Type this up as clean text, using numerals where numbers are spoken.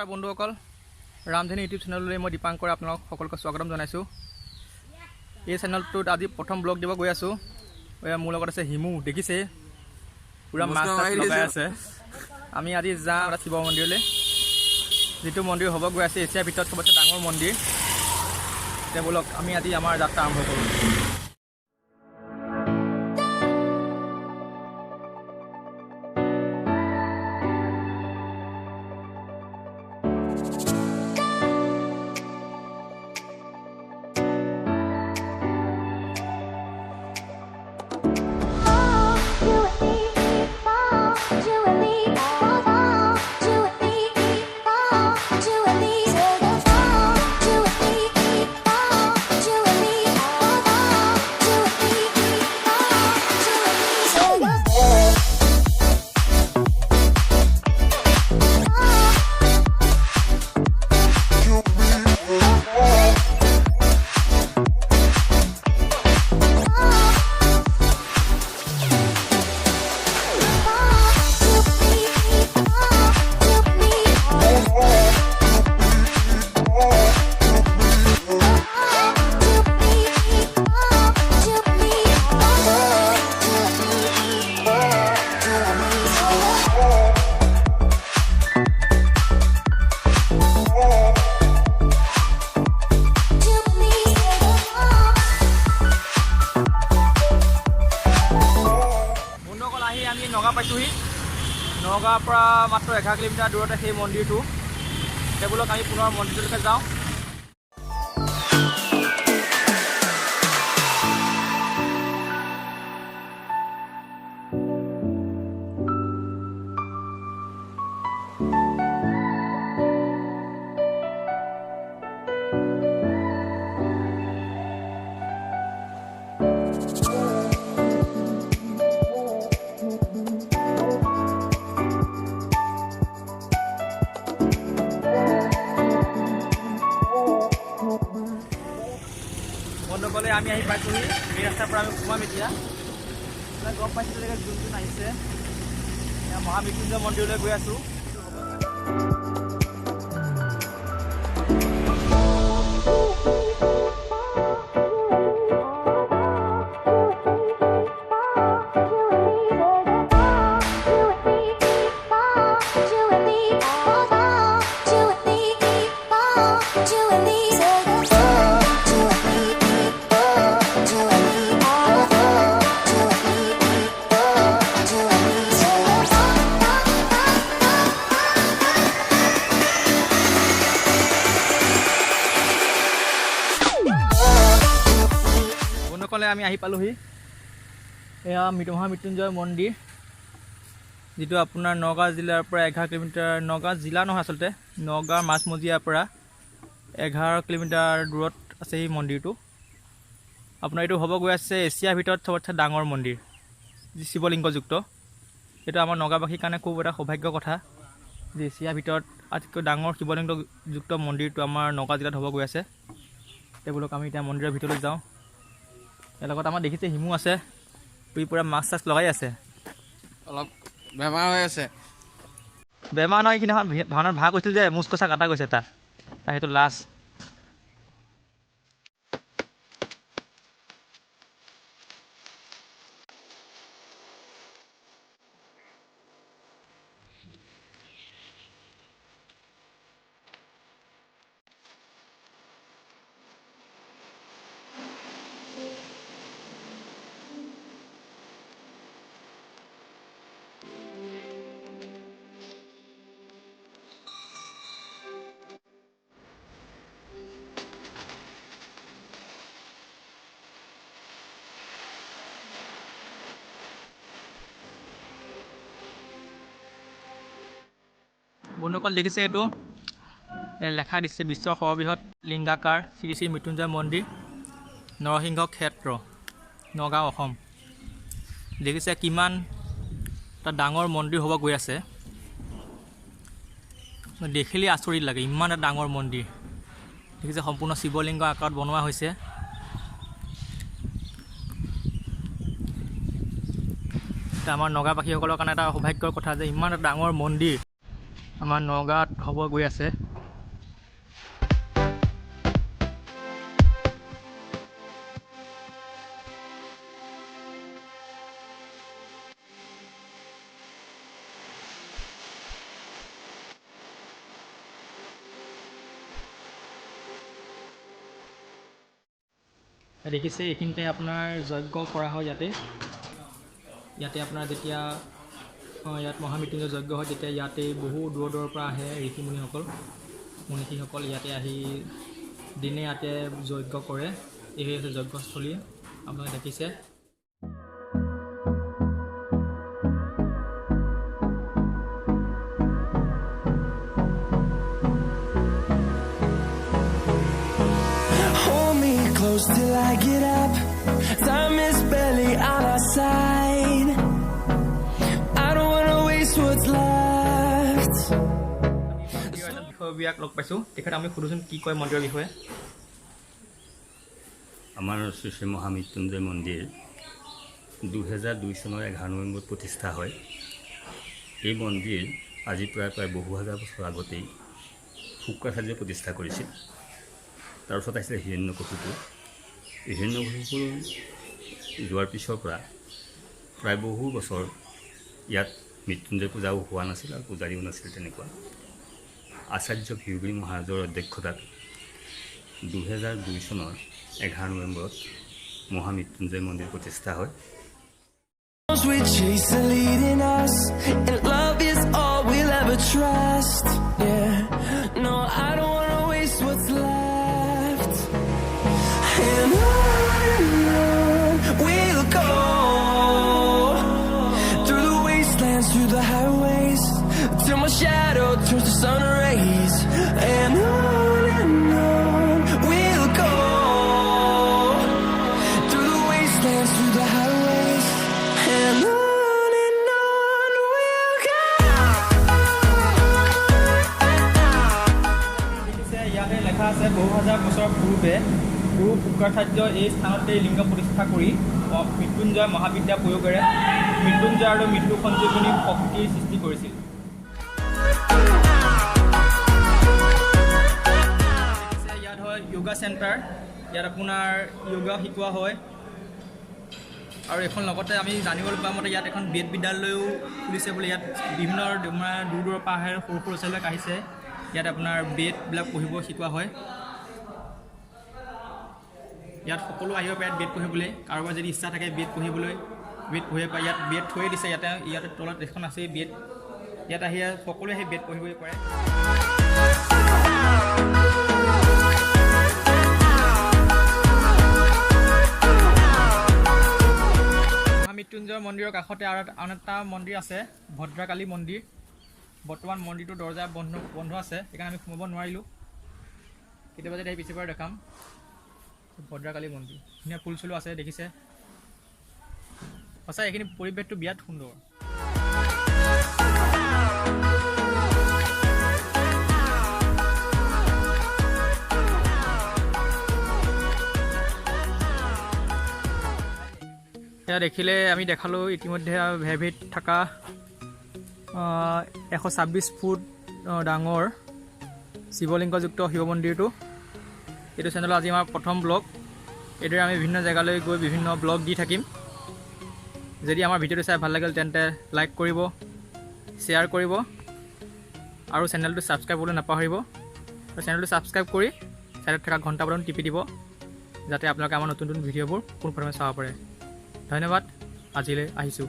নমস্কাৰ বন্ধুসকল, ৰামধেনু ইউটিউব চেনেললৈ মই দীপাংকৰ আপোনালোক সকলোকে স্বাগতম জনাইছোঁ। এই চেনেলটোত আজি প্ৰথম ব্লগ দিব গৈ আছোঁ। মোৰ লগত আছে হিমু, দেখিছে পুৰা মাছ লগাই আছে। আমি আজি যাম এটা শিৱ মন্দিৰলৈ, যিটো মন্দিৰ হ'ব গৈ আছে এছিয়াৰ ভিতৰত চবতছে ডাঙৰ মন্দিৰ। এতিয়া বলক আমি আজি আমাৰ যাত্ৰা আৰম্ভ কৰোঁ। আমি নগাঁও পাইছোঁহি। নগাঁৱৰ পৰা মাত্ৰ 11 কিলোমিটাৰ দূৰতে সেই মন্দিৰটো। এতিয়া বোলক আমি পুনৰ মন্দিৰটোলৈকে যাওঁ। বন্ধুসকলে আমি আহি পাইছোঁহি। এই ৰাস্তাৰ পৰা আমি সোমাম এতিয়া। গম পাইছিলোঁ যে যোন যোন আহিছে, মহামৃত্যুঞ্জয় মন্দিৰলৈ গৈ আছোঁ। আমি আহি পালোহি। এয়া মহামৃত্যুঞ্জয় মন্দিৰ, যিটো আপোনাৰ নগাঁও জিলাৰ পৰা 11 কিলোমিটাৰ, নগাঁও জিলা নহয় আচলতে, নগাঁৱৰ মাজমজিয়াৰ পৰা 11 কিলোমিটাৰ দূৰত আছে এই মন্দিৰটো। আপোনাৰ এইটো হ'ব গৈ আছে এছিয়াৰ ভিতৰত চবতছে ডাঙৰ মন্দিৰ, যি শিৱলিংগযুক্ত। এইটো আমাৰ নগাঁওবাসীৰ কাৰণে খুব এটা সৌভাগ্য কথা যে এছিয়াৰ ভিতৰত আটাইতকৈ ডাঙৰ শিৱলিংগযুক্ত মন্দিৰটো আমাৰ নগাঁও জিলাত হ'ব গৈ আছে। সেইবোৰক আমি এতিয়া মন্দিৰৰ ভিতৰলৈ যাওঁ। ইয়াৰ লগত আমাৰ দেখিছে হিমু আছে, পুৰা মাছ চাছ লগাই আছে। অলপ বেমাৰ হৈ আছে। বেমাৰ নহয়, সিদিনাখন ভাওনাত ভাগ হৈছিল যে মুচ কচা কাটা গৈছে তাৰ সেইটো লাজ। বন্ধুসকল দেখিছে, এইটো লেখা দিছে বিশ্বৰ সৰ্ববৃহৎ লিংগাকাৰ শ্ৰী শ্ৰী মৃত্যুঞ্জয় মন্দিৰ, নৰসিংহ ক্ষেত্ৰ, নগাঁও, অসম। দেখিছে কিমান এটা ডাঙৰ মন্দিৰ হ'ব গৈ আছে। দেখিলে আচৰিত লাগে, ইমান এটা ডাঙৰ মন্দিৰ। দেখিছে সম্পূৰ্ণ শিৱলিংগ আকাৰত বনোৱা হৈছে। আমাৰ নগাবাসীসকলৰ কাৰণে এটা সৌভাগ্যৰ কথা যে ইমান এটা ডাঙৰ মন্দিৰ আমাৰ নগাঁৱত হ'ব গৈ আছে। দেখিছে এইখিনিতে আপোনাৰ যজ্ঞ কৰা হয় ইয়াতে আপোনাৰ যেতিয়া ইয়াত মহামৃত্যুঞ্জয় যজ্ঞ হয় তেতিয়া ইয়াতে বহু দূৰৰ দূৰৰ পৰা আহে মনীষীসকল ইয়াতে আহি দিনে ইয়াতে যজ্ঞ কৰে। এই হৈছে যজ্ঞস্থলী আপোনালোকে দেখিছে। Close till I get up. Time is barely on our side. I don't wanna waste what's left. বিষয়বিলাক লগ পাইছোঁ, তেখেত আমি সুধোচোন কি কয় মন্দিৰৰ বিষয়ে। আমাৰ শ্ৰী শ্ৰী মহামৃত্যুঞ্জয় মন্দিৰ 2002 চনৰ 11 নৱেম্বৰত প্ৰতিষ্ঠা হয়। এই মন্দিৰ আজি প্ৰায় বহু হাজাৰ বছৰ আগতেই শুক্ৰাচাৰ্যই প্ৰতিষ্ঠা কৰিছিল। তাৰপিছত আহিছিলে হিৰণ্যকশিপু। হিৰণ্যকশিপু যোৱাৰ পিছৰ পৰা প্ৰায় বহু বছৰ ইয়াত মৃত্যুঞ্জয় পূজাও হোৱা নাছিল আৰু পূজাৰীও নাছিল। তেনেকুৱা আচাৰ্য ভিৰগুৰি মহাৰাজৰ অধ্যক্ষতাত 2002 চনৰ 11 নৱেম্বৰত মহামৃত্যুঞ্জয় মন্দিৰ প্ৰতিষ্ঠা হয়। We chase the leading us, and love is all we'll ever trust. Yeah, no, I don't wanna waste what's left. And on we'll go, through the wastelands, through the highways, till my shadow turns to sun rays. And on we'll go, through the wastelands, through the highways, and on we'll go. ইয়াতে লেখা আছে বহু হাজাৰ বছৰ পূৰ্বে গুৰু শুক্ৰাচাৰ্যই এই স্থানতে লিংগ প্ৰতিষ্ঠা কৰি মৃত্যুঞ্জয় মহাবিদ্যা প্ৰয়োগেৰে মৃত্যুঞ্জয় আৰু মৃত্যু সঞ্জীৱনী শক্তিৰ সৃষ্টি কৰিছিল। ইয়াত হয় য়োগা চেণ্টাৰ, ইয়াত আপোনাৰ য়োগা শিকোৱা হয়। আৰু এখন লগতে আমি জানিবলৈ পোৱা মতে ইয়াত এখন বেদ বিদ্যালয়ো খুলিছে বোলে। ইয়াত বিভিন্ন দূৰ দূৰৰ পৰা আহে সৰু সৰু ল'ৰা-ছোৱালীবিলাক আহিছে। ইয়াত আপোনাৰ বেদবিলাক পঢ়িব শিকোৱা হয়। ইয়াত সকলো আহিব পাৰে বেদ পঢ়িবলৈ। কাৰোবাৰ যদি ইচ্ছা থাকে বেদ পঢ়িবলৈ বেদ পঢ়িব পাৰে। ইয়াত বেদ থৈয়ে দিছে, ইয়াতে তলত এখন আছে বেদ। ইয়াত আহি সকলোৱে আহি বেদ পঢ়িব পাৰে। মহামৃত্যুঞ্জয় মন্দিৰৰ কাষতে আৰু আন এটা মন্দিৰ আছে, ভদ্ৰকালী মন্দিৰ। বৰ্তমান মন্দিৰটোৰ দৰ্জা বন্ধ আছে, সেইকাৰণে আমি সোমাব নোৱাৰিলোঁ। কেতিয়াবা যদি আহি পিছৰ পৰা দেখাম। ভদ্ৰকালী মন্দিৰ ধুনীয়া ফুল চুলো আছে, দেখিছে। সঁচাই এইখিনি পৰিৱেশটো বিৰাট সুন্দৰ। এয়া দেখিলে আমি দেখালোঁ ইতিমধ্যে ভেভিত থকা 126 ফুট ডাঙৰ শিৱলিংগযুক্ত শিৱ মন্দিৰটো। এইটো চেনেলত আজি আমাৰ প্ৰথম ব্লগ। এইদৰে আমি বিভিন্ন জেগালৈ গৈ বিভিন্ন ব্লগ দি থাকিম। যদি আমাৰ ভিডিঅ'টো চাই ভাল লাগিল তেন্তে লাইক কৰিব, শ্বেয়াৰ কৰিব আৰু চেনেলটো ছাবস্ক্ৰাইব কৰিবলৈ নাপাহৰিব। আৰু চেনেলটো ছাবস্ক্ৰাইব কৰি চাইডত থকা ঘণ্টা বটন টিপি দিব, যাতে আপোনালোকে আমাৰ নতুন নতুন ভিডিঅ'বোৰ পোনপ্ৰথমে চাব পাৰে। ধন্যবাদ, আজিলৈ আহিছোঁ।